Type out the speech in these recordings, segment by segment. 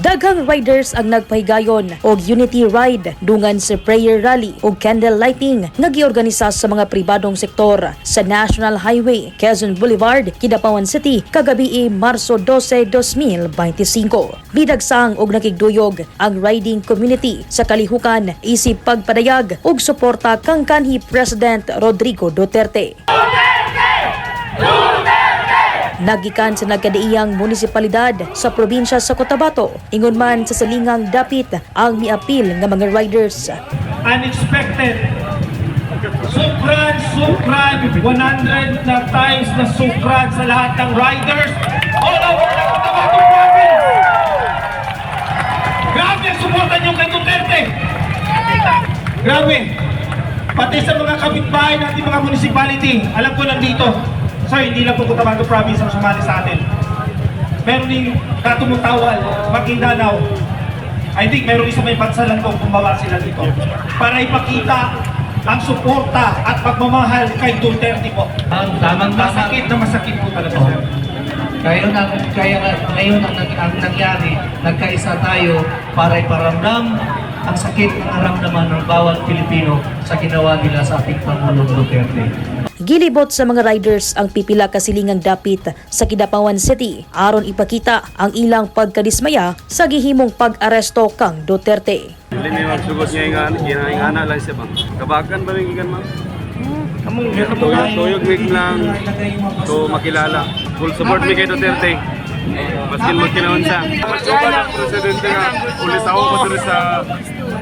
Daghang riders ang nagpahigayon og Unity Ride dungan sa prayer rally ug candle lighting nga giorganisa sa mga pribadong sektor sa National Highway, Quezon Boulevard, Kidapawan City kagabi Marso 12, 2025. Bidagsang og nakigduyog ang riding community sa kalihukan isip pagpadayag ug suporta kang kanhi President Rodrigo Duterte. Nagikan sa nagkadaiyang munisipalidad sa probinsya sa Cotabato, ingon man sa salingang dapit ang miapil nga mga riders. Unexpected. Sukran, 100 na times na sukran sa lahat ng riders all over the Cotabato Province. Grabe ang suporta nyo kay Duterte. Grabe. Pati sa mga kapitbahay ng ating mga municipality, alam ko nandito. Sorry, hindi lang po Cotabato Province ang sumali sa atin. Meron din Katumutawal, Maguindanao. I think meron isa may bansalan kung bumaba sila dito. Para ipakita ang suporta at pagmamahal kay Duterte po. Masakit na masakit po talaga, sir. Ngayon ang nangyari, nagkaisa tayo para iparamdam ang sakit ng naramdaman ng bawat Pilipino sa ginawa nila sa ating Pangulong Duterte. Gilibot sa mga riders ang pipila ka silingang dapit sa Kidapawan City aron ipakita ang ilang pagkadismaya sa gihimong pag-aresto kang Duterte. Dili may magsugod nga ingana lang siya bang. Kabagan ba ning ikan ma'am? Kamong tuyog week lang to makilala. Full support mi kay Duterte. Maskin magkinaon siya. Magsuba ng presidente nga ulit ako ko diri sa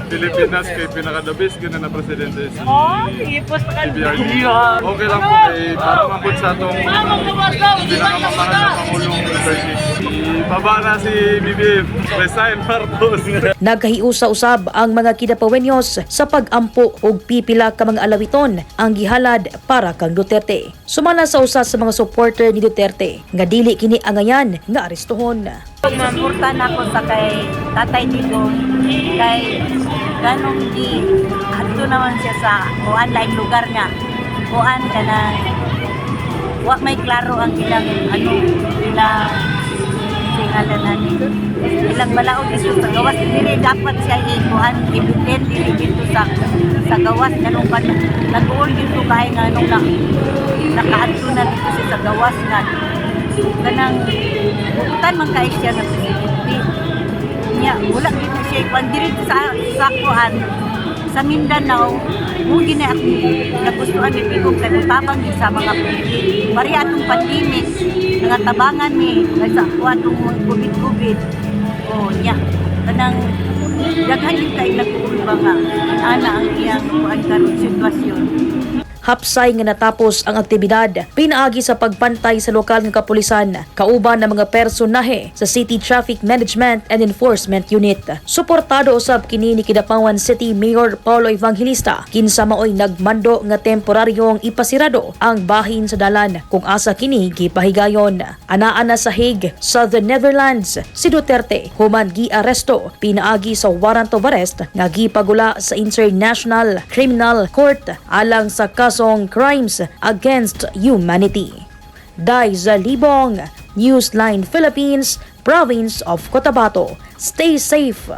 Pilipinas kay pinaka-the-best na presidente si FPRRD. Okay lang po kay para mabot sa itong pinakamamahal na Pangulong Duterte. Ibaba na si BBM, resign Marcos. Nagkahiusa-usab ang mga Kidapawenyos sa pag-ampo og pipila ka mga alawiton ang gihalad para kang Duterte. Sumala sa usa sa mga supporter ni Duterte nga dili kini angayan nga arestuhon. Mamporta na ako sa kay tatay dito kay ganong di ato naman siya sa kuan laing lugar nga kuan ka na wak may klaro ang ilang ilang singalan ilang balaod dito sa gawas dili dapat siya ikuan ibiten dili dito sa gawas ganun pa nag-uol dito kay nga nakaadto na dito sa gawas nga kanang bukutan man kay siya nga presidente niya wala dito siya pandiri sa kuan sa Mindanao mo gina ako nagustuhan ni Pigog kay mutabang sa mga Pilipino bari atong pandemic nga tabangan ni sa kuan tong COVID niya kanang daghan yung kay nagkuulba nga ana ang iyang kuan karon sitwasyon. Hapsay nga natapos ang aktibidad pinaagi sa pagpantay sa lokal nga kapulisan kauban ng mga personahe sa City Traffic Management and Enforcement Unit. Suportado usab kini ni Kidapawan City Mayor Paulo Evangelista kinsa maoy nagmando nga temporaryong ipasirado ang bahin sa dalan kung asa kini gipahigayon. Anaa na sa Hague sa the Netherlands si Duterte human giaresto pinaagi sa warrant of arrest nga gipagula sa International Criminal Court alang sa kasong crimes against humanity. Daiza Libong, Newsline Philippines, Province of Cotabato. Stay safe.